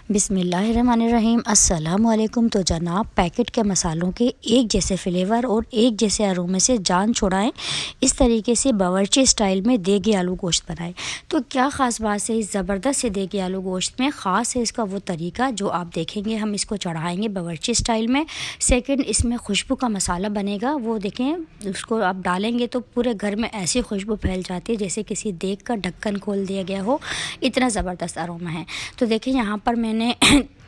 बिस्मिल्लाहिर्रहमानिर्रहीम। अस्सलामुअलैकुम। तो जनाब, पैकेट के मसालों के एक जैसे फ्लेवर और एक जैसे अरोमे से जान छुड़ाएं, इस तरीके से बावर्ची स्टाइल में देगी आलू गोश्त बनाएं। तो क्या ख़ास बात है इस ज़बरदस्त से देगी आलू गोश्त में? ख़ास है इसका वो तरीका जो आप देखेंगे। हम इसको चढ़ाएंगे बावर्ची स्टाइल में। सेकंड, इसमें खुशबू का मसाला बनेगा, वो देखें, उसको आप डालेंगे तो पूरे घर में ऐसी खुशबू फैल जाती है जैसे किसी देग का ढक्कन खोल दिया गया हो, इतना ज़बरदस्त अरोमा है। तो देखिए, यहाँ पर मैंने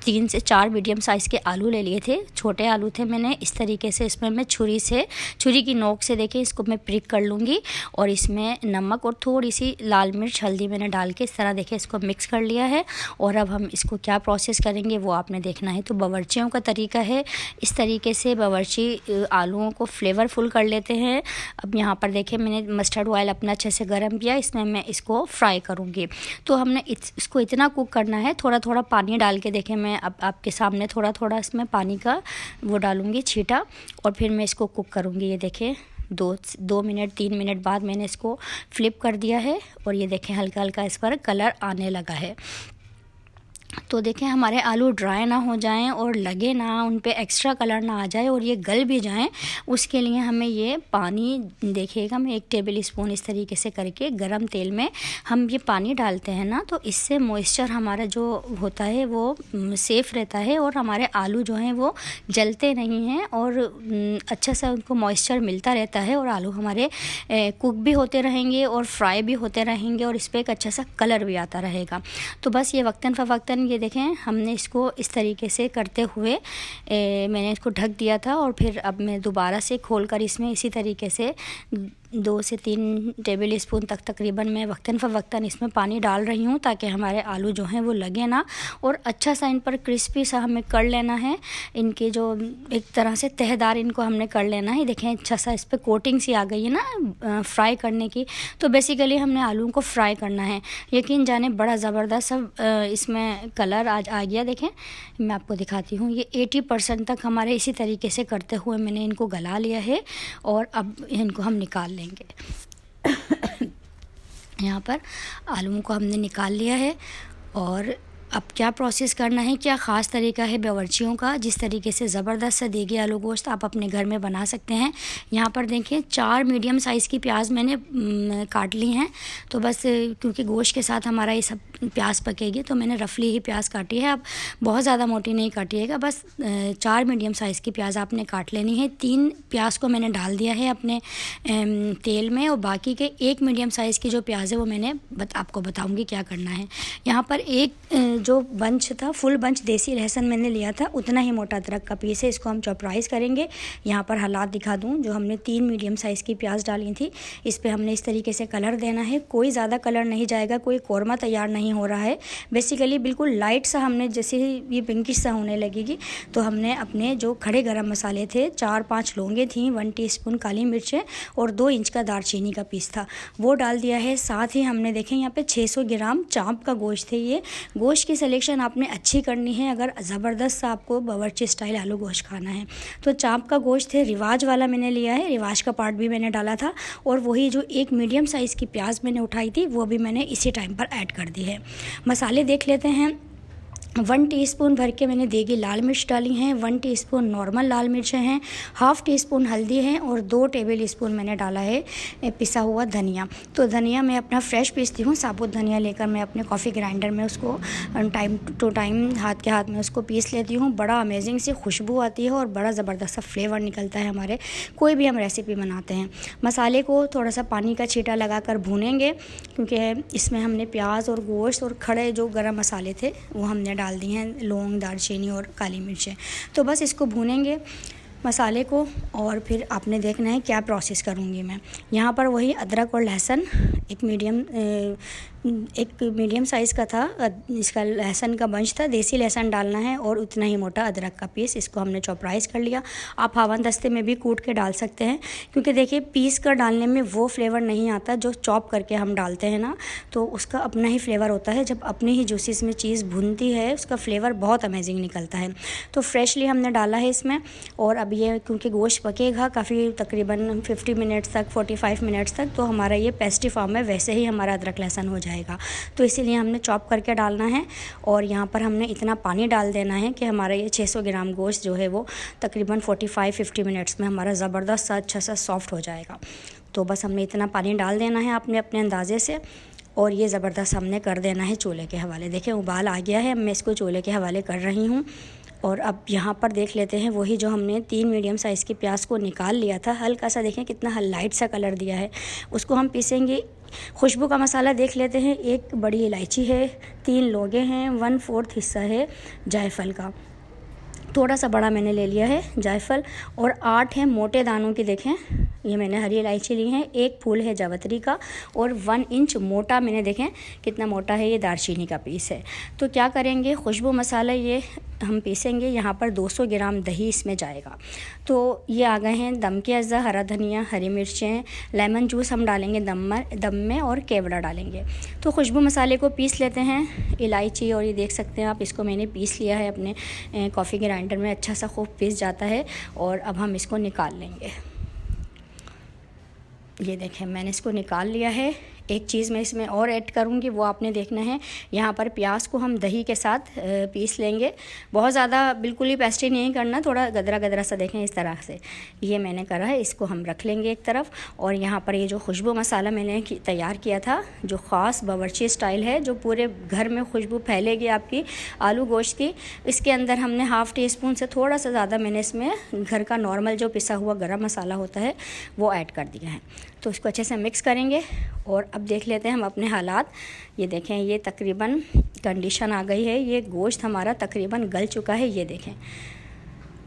3 से 4 मीडियम साइज़ के आलू ले लिए थे। छोटे आलू थे। मैंने इस तरीके से इसमें मैं छुरी की नोक से देखिए इसको मैं प्रिक कर लूँगी और इसमें नमक और थोड़ी सी लाल मिर्च, हल्दी मैंने डाल के इस तरह देखिए इसको मिक्स कर लिया है। और अब हम इसको क्या प्रोसेस करेंगे वो आपने देखना है। तो बावर्चियों का तरीका है, इस तरीके से बावर्ची आलूओं को फ्लेवरफुल कर लेते हैं। अब यहाँ पर देखिए मैंने मस्टर्ड ऑयल अपना अच्छे से गर्म किया, इसमें मैं इसको फ्राई करूँगी। तो हमने इसको इतना कुक करना है, थोड़ा थोड़ा पानी डाल के देखें, मैं अब आपके सामने थोड़ा थोड़ा इसमें पानी का वो डालूँगी छींटा, और फिर मैं इसको कुक करूँगी। ये देखें 2 मिनट 3 मिनट बाद मैंने इसको फ्लिप कर दिया है और ये देखें हल्का हल्का इस पर कलर आने लगा है। तो देखें हमारे आलू ड्राई ना हो जाएं और लगे ना, उन पे एक्स्ट्रा कलर ना आ जाए और ये गल भी जाएं, उसके लिए हमें ये पानी देखिएगा, मैं 1 टेबल स्पून इस तरीके से करके गरम तेल में हम ये पानी डालते हैं ना, तो इससे मॉइस्चर हमारा जो होता है वो सेफ़ रहता है और हमारे आलू जो हैं वो जलते नहीं हैं और अच्छा सा उनको मॉइस्चर मिलता रहता है और आलू हमारे कुक भी होते रहेंगे और फ्राई भी होते रहेंगे और इस पर एक अच्छा सा कलर भी आता रहेगा। तो बस ये वक्तन फ़वक्तन ये देखें हमने इसको इस तरीके से करते हुए मैंने इसको ढक दिया था और फिर अब मैं दोबारा से खोलकर इसमें इसी तरीके से 2 से 3 टेबल स्पून तक तकरीबन मैं वक्तन फ़वक्तन इसमें पानी डाल रही हूँ ताकि हमारे आलू जो हैं वो लगे ना और अच्छा सा इन पर क्रिस्पी सा हमें कर लेना है। इनके जो एक तरह से तहदार इनको हमने कर लेना है। देखें अच्छा सा इस पर कोटिंग सी आ गई है ना फ्राई करने की। तो बेसिकली हमने आलू को फ्राई करना है। यकीन जाने बड़ा ज़बरदस्त सब इसमें कलर आज आ गया। देखें मैं आपको दिखाती हूँ, ये 80% तक हमारे इसी तरीके से करते हुए मैंने इनको गला लिया है और अब इनको हम निकाल लेंगे। यहाँ पर आलूओं को हमने निकाल लिया है और अब क्या प्रोसेस करना है, क्या ख़ास तरीका है बावर्चियों का, जिस तरीके से ज़बरदस्त सा देगी आलू गोश्त आप अपने घर में बना सकते हैं। यहाँ पर देखें 4 मीडियम साइज़ की प्याज मैंने काट ली हैं। तो बस क्योंकि गोश्त के साथ हमारा ये सब प्याज पकेगी तो मैंने रफली ही प्याज काटी है। अब बहुत ज़्यादा मोटी नहीं काटिएगा, बस 4 मीडियम साइज़ की प्याज आपने काट लेनी है। 3 प्याज को मैंने डाल दिया है अपने तेल में और बाकी के 1 मीडियम साइज़ की जो प्याज है वो मैंने आपको बताऊँगी क्या करना है। यहाँ पर एक जो बंच था, फुल बंच देसी लहसुन मैंने लिया था, उतना ही मोटा अदरक का पीस है, इसको हम चॉपराइज़ करेंगे। यहाँ पर हालात दिखा दूँ, जो हमने 3 मीडियम साइज़ की प्याज डाली थी, इस पे हमने इस तरीके से कलर देना है। कोई ज़्यादा कलर नहीं जाएगा, कोई कौरमा तैयार नहीं हो रहा है। बेसिकली बिल्कुल लाइट सा हमने, जैसे ये पिंकिश सा होने लगेगी तो हमने अपने जो खड़े गरम मसाले थे, 4-5 लौंगे थी, 1 टीस्पून काली मिर्चें और 2 इंच का दालचीनी का पीस था, वो डाल दिया है। साथ ही हमने देखें यहाँ पे 600 ग्राम चाँप का गोश्त है। ये गोश्त की सिलेक्शन आपने अच्छी करनी है अगर ज़बरदस्त सा आपको बावर्ची स्टाइल आलू गोश्त खाना है। तो चाँप का गोश्त है, रिवाज वाला मैंने लिया है, रिवाज का पार्ट भी मैंने डाला था और वही जो 1 मीडियम साइज़ की प्याज मैंने उठाई थी वो भी मैंने इसी टाइम पर ऐड कर दी है। मसाले देख लेते हैं। 1 टीस्पून भर के मैंने देगी लाल मिर्च डाली हैं, 1 टीस्पून नॉर्मल लाल मिर्चें हैं, ½ टीस्पून हल्दी है और 2 टेबल स्पून मैंने डाला है पिसा हुआ धनिया। तो धनिया मैं अपना फ्रेश पीसती हूँ, साबुत धनिया लेकर मैं अपने कॉफ़ी ग्राइंडर में उसको टाइम टू टाइम हाथ के हाथ में उसको पीस लेती हूँ। बड़ा अमेजिंग सी खुशबू आती है और बड़ा ज़बरदस्त सा फ्लेवर निकलता है हमारे कोई भी हम रेसिपी बनाते हैं। मसाले को थोड़ा सा पानी का छींटा लगा कर भूनेंगे क्योंकि इसमें हमने प्याज और गोश्त और खड़े जो गरम मसाले थे वो हमने डाल दी हैं, लौंग, दालचीनी और काली मिर्चें। तो बस इसको भूनेंगे मसाले को और फिर आपने देखना है क्या प्रोसेस करूँगी मैं। यहाँ पर वही अदरक और लहसुन एक मीडियम साइज़ का था, इसका लहसुन का बंच था, देसी लहसुन डालना है और उतना ही मोटा अदरक का पीस, इसको हमने चॉपराइज़ कर लिया। आप हावन दस्ते में भी कूट के डाल सकते हैं क्योंकि देखिए पीस कर डालने में वो फ्लेवर नहीं आता जो चॉप करके हम डालते हैं ना, तो उसका अपना ही फ्लेवर होता है। जब अपने ही जूसेस में चीज़ भुनती है उसका फ्लेवर बहुत अमेजिंग निकलता है। तो फ्रेशली हमने डाला है इसमें और अब ये क्योंकि गोश्त पकेगा काफ़ी तकरीबन 50 मिनट्स तक, 45 मिनट्स तक, तो हमारा ये पेस्टी फॉर्म में वैसे ही हमारा अदरक लहसुन हो जाएगा। जाएगा। तो इसीलिए हमने चॉप करके डालना है और यहाँ पर हमने इतना पानी डाल देना है कि हमारा ये 600 ग्राम गोश्त जो है वो तकरीबन 45-50 मिनट्स में हमारा ज़बरदस्त सा अच्छा सा सॉफ्ट हो जाएगा। तो बस हमने इतना पानी डाल देना है आपने अपने अंदाज़े से और ये ज़बरदस्त हमने कर देना है चूल्हे के हवाले। देखें उबाल आ गया है, मैं इसको चूल्हे के हवाले कर रही हूँ। और अब यहाँ पर देख लेते हैं वही जो हमने 3 मीडियम साइज़ की प्याज को निकाल लिया था, हल्का सा देखें कितना लाइट सा कलर दिया है, उसको हम पीसेंगे। खुशबू का मसाला देख लेते हैं, 1 बड़ी इलायची है, 3 लौंगे हैं, 1/4 हिस्सा है जायफल का, थोड़ा सा बड़ा मैंने ले लिया है जायफल, और 8 हैं मोटे दानों की। देखें ये मैंने हरी इलायची ली है, 1 फूल है जावित्री का और 1 इंच मोटा मैंने, देखें कितना मोटा है, ये दालचीनी का पीस है। तो क्या करेंगे, खुशबू मसाला ये हम पीसेंगे। यहाँ पर 200 ग्राम दही इसमें जाएगा। तो ये आ गए हैं दम के अज़ा, हरा धनिया, हरी मिर्चें, लेमन जूस हम डालेंगे दम में और केवड़ा डालेंगे। तो खुशबू मसाले को पीस लेते हैं, इलायची, और ये देख सकते हैं आप, इसको मैंने पीस लिया है अपने कॉफ़ी ग्राइंडर में, अच्छा सा खूब पीस जाता है। और अब हम इसको निकाल लेंगे। ये देखें मैंने इसको निकाल लिया है। एक चीज़ मैं इसमें और ऐड करूँगी, वो आपने देखना है। यहाँ पर प्याज को हम दही के साथ पीस लेंगे, बहुत ज़्यादा बिल्कुल ही पेस्टी नहीं करना, थोड़ा गदरा गदरा सा, देखें इस तरह से ये मैंने करा है। इसको हम रख लेंगे एक तरफ। और यहाँ पर ये जो खुशबू मसाला मैंने तैयार किया था, जो ख़ास बावर्ची स्टाइल है, जो पूरे घर में खुशबू फैलेगी आपकी आलू गोश्त की, इसके अंदर हमने ½ टीस्पून से थोड़ा सा ज़्यादा मैंने इसमें घर का नॉर्मल जो पिसा हुआ गरम मसाला होता है वो ऐड कर दिया है। तो इसको अच्छे से मिक्स करेंगे और अब देख लेते हैं हम अपने हालात। ये देखें ये तकरीबन कंडीशन आ गई है, ये गोश्त हमारा तकरीबन गल चुका है। ये देखें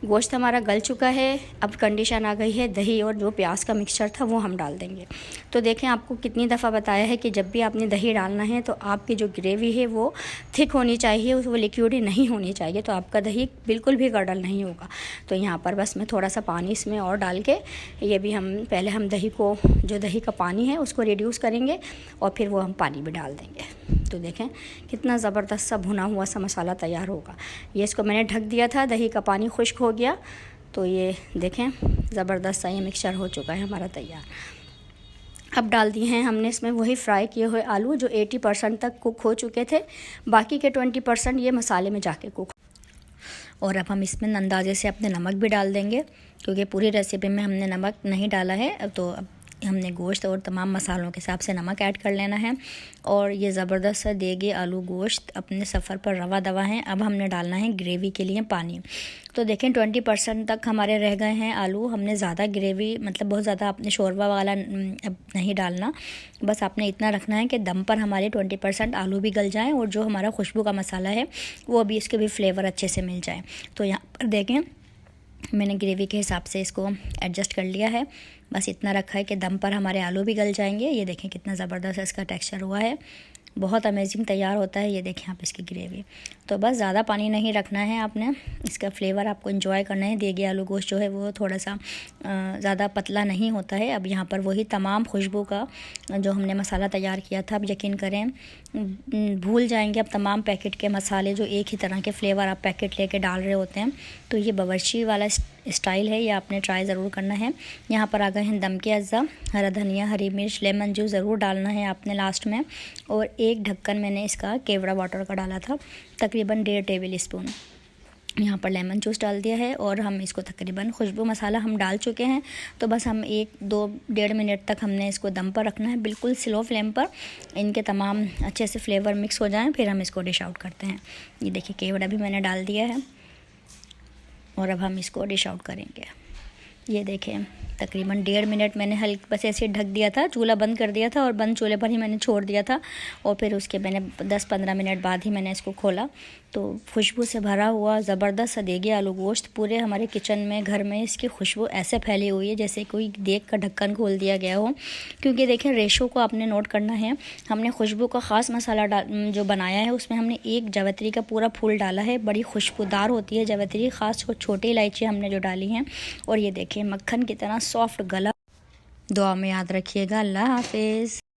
गोश्त हमारा गल चुका है। अब कंडीशन आ गई है, दही और जो प्याज का मिक्सचर था वो हम डाल देंगे। तो देखें आपको कितनी दफ़ा बताया है कि जब भी आपने दही डालना है तो आपकी जो ग्रेवी है वो थिक होनी चाहिए, वो लिक्विड नहीं होनी चाहिए, तो आपका दही बिल्कुल भी गाढ़ा नहीं होगा। तो यहाँ पर बस मैं थोड़ा सा पानी इसमें और डाल के, ये भी हम पहले हम दही को, जो दही का पानी है उसको रिड्यूस करेंगे और फिर वो हम पानी भी डाल देंगे। तो देखें कितना ज़बरदस्त सा भुना हुआ सा मसाला तैयार होगा। ये इसको मैंने ढक दिया था, दही का पानी खुश्क हो गया। तो ये देखें ज़बरदस्त सा ये मिक्सचर हो चुका है हमारा तैयार। अब डाल दिए हैं हमने इसमें वही फ्राई किए हुए आलू जो 80% तक कुक हो चुके थे, बाकी के 20% ये मसाले में जाके कुक। और अब हम इसमें अंदाजे से अपने नमक भी डाल देंगे, क्योंकि पूरी रेसिपी में हमने नमक नहीं डाला है। तो अब हमने गोश्त और तमाम मसालों के हिसाब से नमक ऐड कर लेना है। और ये ज़बरदस्त सा देगी आलू गोश्त अपने सफ़र पर रवा दवा हैं। अब हमने डालना है ग्रेवी के लिए पानी। तो देखें 20% तक हमारे रह गए हैं आलू। हमने ज़्यादा ग्रेवी, मतलब बहुत ज़्यादा अपने शोरबा वाला अब नहीं डालना, बस आपने इतना रखना है कि दम पर हमारे 20% आलू भी गल जाएँ और जो हमारा खुशबू का मसाला है वो भी, इसके भी फ्लेवर अच्छे से मिल जाए। तो यहाँ पर देखें मैंने ग्रेवी के हिसाब से इसको एडजस्ट कर लिया है, बस इतना रखा है कि दम पर हमारे आलू भी गल जाएंगे। ये देखें कितना ज़बरदस्त इसका टेक्सचर हुआ है, बहुत अमेजिंग तैयार होता है। ये देखें आप इसकी ग्रेवी। तो बस ज़्यादा पानी नहीं रखना है आपने, इसका फ्लेवर आपको एंजॉय करना है। देगी आलू गोश्त जो है वो थोड़ा सा ज़्यादा पतला नहीं होता है। अब यहाँ पर वही तमाम खुशबू का जो हमने मसाला तैयार किया था, अब यकीन करें भूल जाएंगे अब तमाम पैकेट के मसाले, जो एक ही तरह के फ्लेवर आप पैकेट लेके डाल रहे होते हैं। तो ये बावर्ची वाला स्टाइल है, ये आपने ट्राई ज़रूर करना है। यहाँ पर आ गए हैं दम के अज़्ज़ा, हरा धनिया, हरी मिर्च, लेमन जूस ज़रूर डालना है आपने लास्ट में। और एक ढक्कन मैंने इसका केवड़ा वाटर का डाला था, तकरीबन 1.5 टेबल स्पून। यहाँ पर लेमन जूस डाल दिया है और हम इसको तकरीबन, खुशबू मसाला हम डाल चुके हैं। तो बस हम 1-2-1.5 मिनट तक हमने इसको दम पर रखना है, बिल्कुल स्लो फ्लेम पर, इनके तमाम अच्छे से फ्लेवर मिक्स हो जाएं, फिर हम इसको डिश आउट करते हैं। ये देखिए केवड़ा भी मैंने डाल दिया है और अब हम इसको डिश आउट करेंगे। ये देखें तकरीबन 1.5 मिनट मैंने हल्के बस ऐसे ढक दिया था, चूल्हा बंद कर दिया था और बंद चूल्हे पर ही मैंने छोड़ दिया था। और फिर उसके मैंने 10-15 मिनट बाद ही मैंने इसको खोला। तो खुशबू से भरा हुआ ज़बरदस्त सा देगी आलू गोश्त पूरे हमारे किचन में, घर में इसकी खुशबू ऐसे फैली हुई है जैसे कोई देख का ढक्कन खोल दिया गया हो। क्योंकि देखें रेशो को आपने नोट करना है, हमने खुशबू का ख़ास मसाला जो बनाया है उसमें हमने 1 जावित्री का पूरा फूल डाला है। बड़ी खुशबूदार होती है जावित्री, ख़ास छोटी इलायची हमने जो डाली हैं। और ये देखिए मक्खन की तरह सॉफ्ट गला। दुआ में याद रखिएगा। अल्लाह हाफिज़।